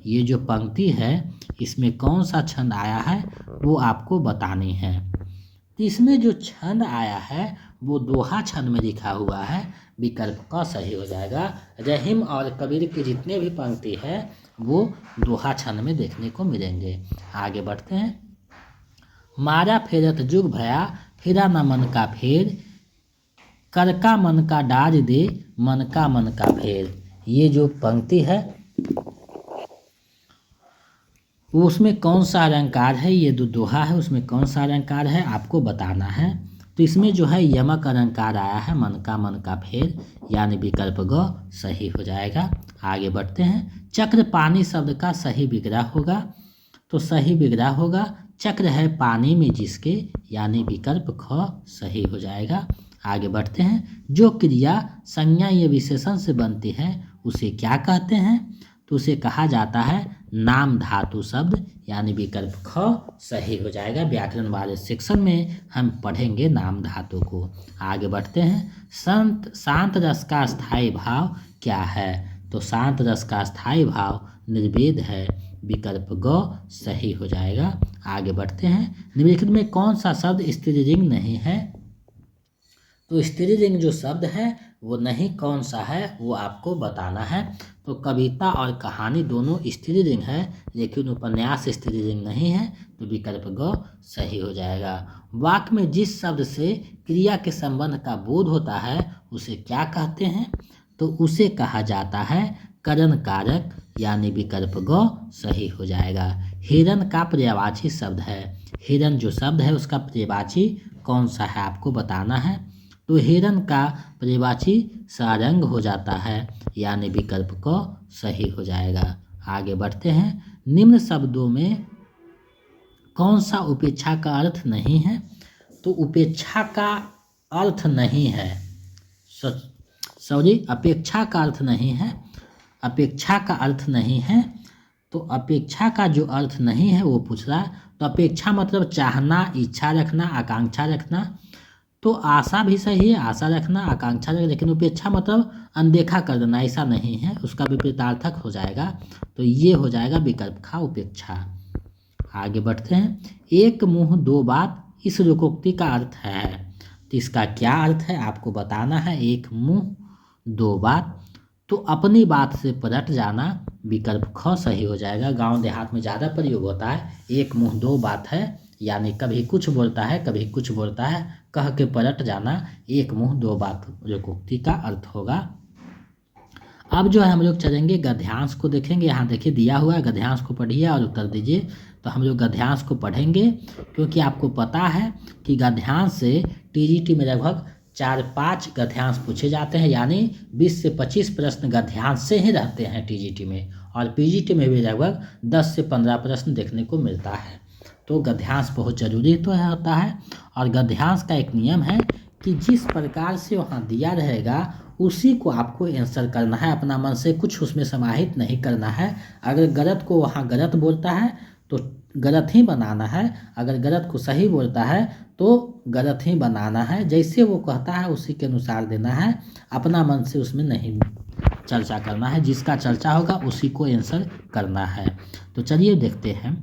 ये जो पंक्ति है इसमें कौन सा छंद आया है वो आपको बतानी है। तो इसमें जो छंद आया है वो दोहा छंद में लिखा हुआ है, विकल्प का सही हो जाएगा। रहीम और कबीर की जितने भी पंक्ति है वो दोहा छंद में देखने को मिलेंगे। आगे बढ़ते हैं। मारा फेरत जुग भया, फिरा न मन का फेर, कर का मन का डाज दे, मन का फेर। ये जो पंक्ति है उसमें कौन सा अलंकार है, ये जो दोहा है उसमें कौन सा अलंकार है आपको बताना है। तो इसमें जो है यमक अलंकार आया है, मन का फेर, यानी विकल्प ग सही हो जाएगा। आगे बढ़ते हैं। चक्र पानी शब्द का सही विग्रह होगा, तो सही विग्रह होगा चक्र है पानी में जिसके, यानी विकल्प ख सही हो जाएगा। आगे बढ़ते हैं। जो क्रिया संज्ञा या विशेषण से बनती है उसे क्या कहते हैं, तो उसे कहा जाता है नाम धातु शब्द, यानी विकल्प ख सही हो जाएगा। व्याकरण वाले सेक्शन में हम पढ़ेंगे नाम धातु को। आगे बढ़ते हैं। शांत रस का स्थायी भाव क्या है, तो शांत रस का स्थायी भाव निर्वेद है, विकल्प ग सही हो जाएगा। आगे बढ़ते हैं। निम्नलिखित में कौन सा शब्द स्त्रीलिंग नहीं है, तो स्त्रीलिंग जो शब्द है वो नहीं कौन सा है वो आपको बताना है। तो कविता और कहानी दोनों स्त्रीलिंग है, लेकिन उपन्यास स्त्रीलिंग नहीं है, तो विकल्प ग सही हो जाएगा। वाक्य में जिस शब्द से क्रिया के संबंध का बोध होता है उसे क्या कहते हैं, तो उसे कहा जाता है करण कारक, यानी विकल्प ग सही हो जाएगा। हिरण का पर्यायवाची शब्द है, हिरण जो शब्द है उसका पर्यायवाची कौन सा है आपको बताना है। तो हिरण का पर्यायवाची सारंग हो जाता है, यानी विकल्प क सही हो जाएगा। आगे बढ़ते हैं। निम्न शब्दों में कौन सा उपेक्षा का अर्थ नहीं है, तो उपेक्षा का अर्थ नहीं है, सॉरी अपेक्षा का अर्थ नहीं है, अपेक्षा का अर्थ नहीं है। तो अपेक्षा का जो अर्थ नहीं है वो पूछ रहा है। तो अपेक्षा मतलब चाहना, इच्छा रखना, आकांक्षा रखना, तो आशा भी सही है, आशा रखना, आकांक्षा रखना, लेकिन उपेक्षा मतलब अनदेखा कर देना, ऐसा नहीं है, उसका विपरीतार्थक हो जाएगा। तो ये हो जाएगा विकल्प खा उपेक्षा। आगे बढ़ते हैं। एक मुंह दो बात इस लोकोक्ति का अर्थ है, तो इसका क्या अर्थ है आपको बताना है। एक मुंह दो बात, तो अपनी बात से पलट जाना, विकल्प ख सही हो जाएगा। गांव देहात में ज़्यादा प्रयोग होता है। एक मुंह दो बात है, यानी कभी कुछ बोलता है कभी कुछ बोलता है, कह के पलट जाना एक मुंह दो बात लोकोक्ति का अर्थ होगा। अब जो है हम लोग चलेंगे गद्यांश को देखेंगे। यहाँ देखिए दिया हुआ है, गद्यांश को पढ़िए और उत्तर दीजिए। तो हम लोग गद्यांश को पढ़ेंगे, क्योंकि आपको पता है कि गद्यांश से टीजीटी में लगभग 4-5 गद्यांश पूछे जाते हैं, यानी 20 से 25 प्रश्न गद्यांश से ही रहते हैं टीजीटी में, और पीजीटी में भी लगभग 10 से 15 प्रश्न देखने को मिलता है। तो गद्यांश बहुत जरूरी तो होता है, और गद्यांश का एक नियम है कि जिस प्रकार से वहाँ दिया रहेगा उसी को आपको आंसर करना है, अपना मन से कुछ उसमें समाहित नहीं करना है। अगर गलत को वहाँ गलत बोलता है तो गलत ही बनाना है, अगर गलत को सही बोलता है तो गलत ही बनाना है, जैसे वो कहता है उसी के अनुसार देना है, अपना मन से उसमें नहीं चर्चा करना है, जिसका चर्चा होगा उसी को आंसर करना है। तो चलिए देखते हैं।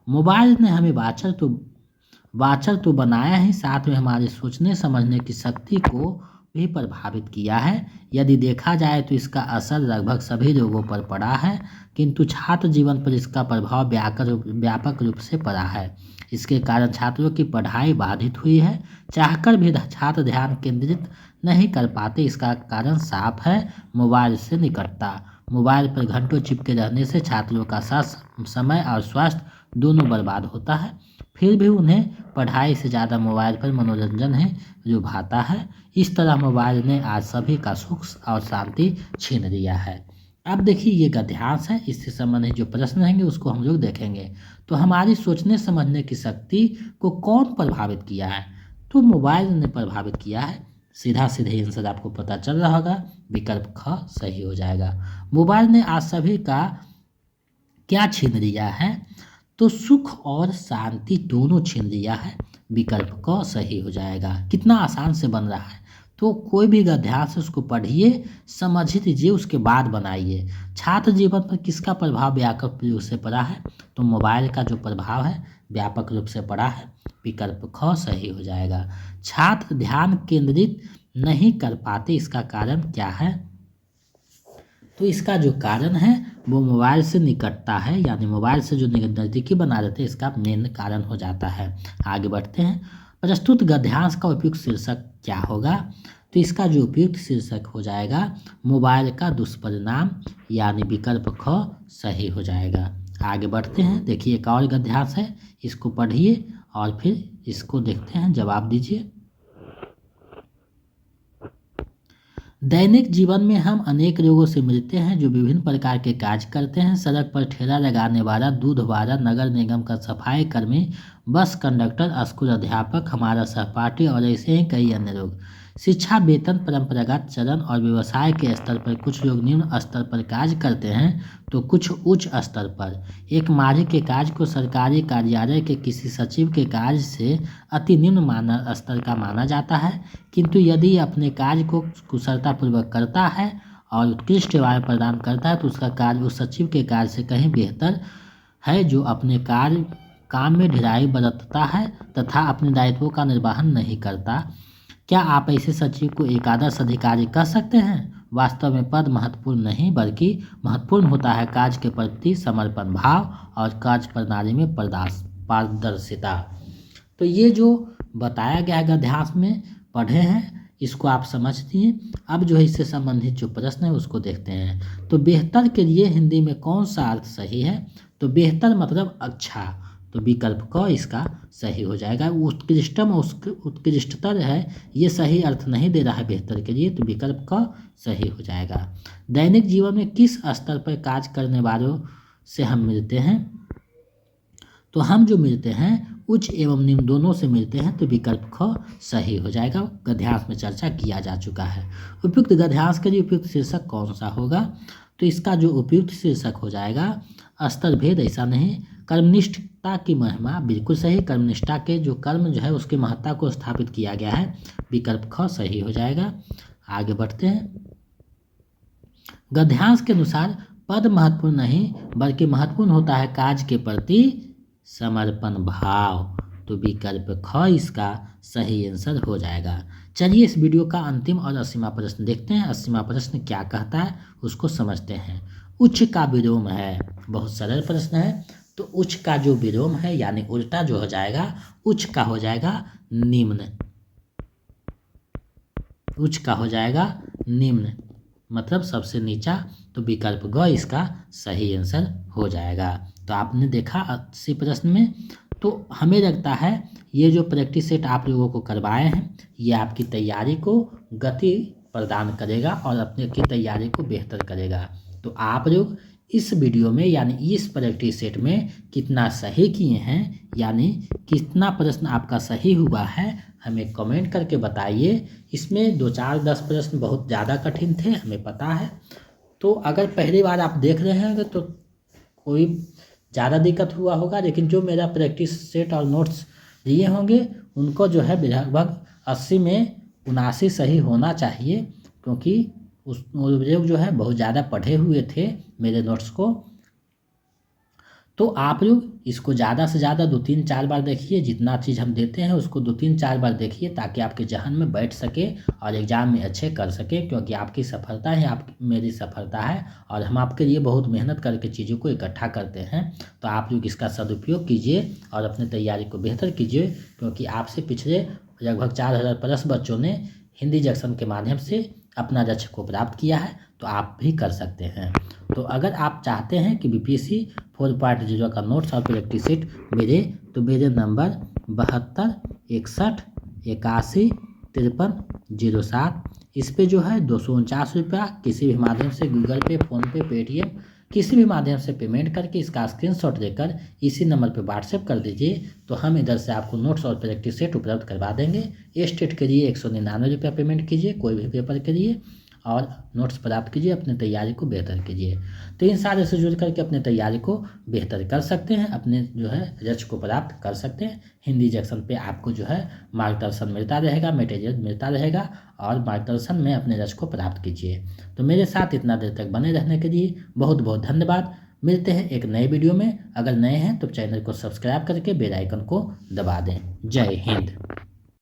मोबाइल ने हमें वाचर तो बनाया ही, साथ में हमारे सोचने समझने की शक्ति को भी प्रभावित किया है। यदि देखा जाए तो इसका असर लगभग सभी लोगों पर पड़ा है, किंतु छात्र जीवन पर इसका प्रभाव व्यापक रूप से पड़ा है। इसके कारण छात्रों की पढ़ाई बाधित हुई है। चाहकर भी छात्र ध्यान केंद्रित नहीं कर पाते। इसका कारण साफ है, मोबाइल से निकटता। मोबाइल पर घंटों चिपके रहने से छात्रों का समय और स्वास्थ्य दोनों बर्बाद होता है। फिर भी उन्हें पढ़ाई से ज़्यादा मोबाइल पर मनोरंजन है जो भाता है। इस तरह मोबाइल ने आज सभी का सुख और शांति छीन लिया है। अब देखिए ये गद्यांश है, इससे संबंधित जो प्रश्न रहेंगे उसको हम लोग देखेंगे। तो हमारी सोचने समझने की शक्ति को कौन प्रभावित किया है? तो मोबाइल ने प्रभावित किया है। सीधा सीधे आंसर आपको पता चल रहा होगा, विकल्प ख सही हो जाएगा। मोबाइल ने आज सभी का क्या छीन लिया है? तो सुख और शांति दोनों छीन लिया है। विकल्प क सही हो जाएगा। कितना आसान से बन रहा है। तो कोई भी गद्यांश उसको पढ़िए, समझ लीजिए, उसके बाद बनाइए। छात्र जीवन पर किसका प्रभाव व्यापक रूप से पड़ा है? तो मोबाइल का जो प्रभाव है व्यापक रूप से पड़ा है। विकल्प ख सही हो जाएगा। छात्र ध्यान केंद्रित नहीं कर पाते, इसका कारण क्या है? तो इसका जो कारण है वो मोबाइल से निकटता है, यानी मोबाइल से जो नज़दीकी बना देते हैं, इसका मेन कारण हो जाता है। आगे बढ़ते हैं। प्रस्तुत गद्यांश का उपयुक्त शीर्षक क्या होगा? तो इसका जो उपयुक्त शीर्षक हो जाएगा मोबाइल का दुष्परिणाम, यानी विकल्प ख सही हो जाएगा। आगे बढ़ते हैं। देखिए एक और गद्यांश है, इसको पढ़िए और फिर इसको देखते हैं, जवाब दीजिए। दैनिक जीवन में हम अनेक लोगों से मिलते हैं जो विभिन्न प्रकार के कार्य करते हैं। सड़क पर ठेला लगाने वाला, दूध वाला, नगर निगम का सफाई कर्मी, बस कंडक्टर, स्कूल अध्यापक, हमारा सहपाठी और ऐसे ही कई अन्य लोग। शिक्षा, वेतन, परंपरागत चलन और व्यवसाय के स्तर पर कुछ लोग निम्न स्तर पर कार्य करते हैं तो कुछ उच्च स्तर पर। एक माली के कार्य को सरकारी कार्यालय के किसी सचिव के कार्य से अति निम्न स्तर का माना जाता है, किंतु यदि अपने कार्य को कुशलतापूर्वक करता है और उत्कृष्ट सेवाएं प्रदान करता है तो उसका कार्य उस सचिव के कार्य से कहीं बेहतर है जो अपने काम में ढिलाई बरतता है तथा अपने दायित्वों का निर्वहन नहीं करता। क्या आप ऐसे सचिव को एक आदर्श अधिकारी कह सकते हैं? वास्तव में पद महत्वपूर्ण नहीं, बल्कि महत्वपूर्ण होता है कार्य के प्रति समर्पण भाव और कार्य प्रणाली में पारदर्शिता। तो ये जो बताया गया है गद्यांश में पढ़े हैं, इसको आप समझिए। अब जो है इससे संबंधित जो प्रश्न है उसको देखते हैं। तो बेहतर के लिए हिंदी में कौन सा अर्थ सही है? तो बेहतर मतलब अच्छा, तो विकल्प क इसका सही हो जाएगा। उत्कृष्टम उत्कृष्टतर है, ये सही अर्थ नहीं दे रहा है बेहतर के लिए, तो विकल्प क सही हो जाएगा। दैनिक जीवन में किस स्तर पर कार्य करने वालों से हम मिलते हैं? तो हम जो मिलते हैं उच्च एवं निम्न दोनों से मिलते हैं, तो विकल्प ख सही हो जाएगा। गद्यांश में चर्चा किया जा चुका है। उपयुक्त गद्यांश के लिए उपयुक्त शीर्षक कौन सा होगा? तो इसका जो उपयुक्त शीर्षक हो जाएगा स्तर भेद, ऐसा नहीं, कर्मनिष्ठता की महिमा, बिल्कुल सही। कर्मनिष्ठा के जो कर्म जो है उसकी महत्ता को स्थापित किया गया है, विकल्प ख सही हो जाएगा। आगे बढ़ते हैं। गद्यांश के अनुसार पद महत्वपूर्ण नहीं बल्कि महत्वपूर्ण होता है कार्य के प्रति समर्पण भाव, तो विकल्प ख इसका सही आंसर हो जाएगा। चलिए इस वीडियो का अंतिम और 80वां प्रश्न देखते हैं। 80वां प्रश्न क्या कहता है उसको समझते हैं। उच्च का विलोम है, बहुत सरल प्रश्न है। तो उच्च का जो विलोम है यानी उल्टा जो हो जाएगा, उच्च का हो जाएगा निम्न, उच्च का हो जाएगा निम्न मतलब सबसे नीचा, तो विकल्प ग इसका सही आंसर हो जाएगा। तो आपने देखा 80 प्रश्न में। तो हमें लगता है ये जो प्रैक्टिस सेट आप लोगों को करवाए हैं ये आपकी तैयारी को गति प्रदान करेगा और अपने की तैयारी को बेहतर करेगा। तो आप लोग इस वीडियो में यानी इस प्रैक्टिस सेट में कितना सही किए हैं, यानी कितना प्रश्न आपका सही हुआ है, हमें कमेंट करके बताइए। इसमें 2, 4, 10 प्रश्न बहुत ज़्यादा कठिन थे, हमें पता है। तो अगर पहली बार आप देख रहे हैं तो कोई ज़्यादा दिक्कत हुआ होगा, लेकिन जो मेरा प्रैक्टिस सेट और नोट्स लिए होंगे उनको जो है लगभग 80 में 79 सही होना चाहिए, क्योंकि उस लोग जो है बहुत ज़्यादा पढ़े हुए थे मेरे नोट्स को। तो आप लोग इसको ज़्यादा से ज़्यादा 2-3-4 बार देखिए, जितना चीज़ हम देते हैं उसको 2-3-4 बार देखिए ताकि आपके ज़हन में बैठ सके और एग्ज़ाम में अच्छे कर सके, क्योंकि आपकी सफलता है, आप मेरी सफलता है और हम आपके लिए बहुत मेहनत करके चीज़ों को इकट्ठा करते हैं। तो आप लोग इसका सदुपयोग कीजिए और अपनी तैयारी को बेहतर कीजिए, क्योंकि आपसे पिछले लगभग 4000 प्लस बच्चों ने हिंदी जंक्शन के माध्यम से अपना लक्ष्य को प्राप्त किया है, तो आप भी कर सकते हैं। तो अगर आप चाहते हैं कि BPSC 4.0 का नोट्स और प्रैक्टिस सेट मिले, तो मेरे नंबर 72 61 81 53 07, इस पे जो है 249 रुपया किसी भी माध्यम से गूगल पे, फ़ोनपे, पेटीएम किसी भी माध्यम से पेमेंट करके इसका स्क्रीनशॉट लेकर इसी नंबर पे व्हाट्सएप कर दीजिए, तो हम इधर से आपको नोट्स और प्रैक्टिस सेट उपलब्ध करवा देंगे। स्टेट के लिए 199 रुपया पेमेंट कीजिए कोई भी पेपर के लिए, और नोट्स प्राप्त कीजिए, अपनी तैयारी को बेहतर कीजिए। तो इन सारे से जुड़ करके अपनी तैयारी को बेहतर कर सकते हैं, अपने जो है लक्ष्य को प्राप्त कर सकते हैं। हिंदी जंक्शन पे आपको जो है मार्गदर्शन मिलता रहेगा, मटेरियल मिलता रहेगा, और मार्गदर्शन में अपने लक्ष्य को प्राप्त कीजिए। तो मेरे साथ इतना देर तक बने रहने के लिए बहुत बहुत धन्यवाद। मिलते हैं एक नए वीडियो में। अगर नए हैं तो चैनल को सब्सक्राइब करके बेल आइकन को दबा दें। जय हिंद।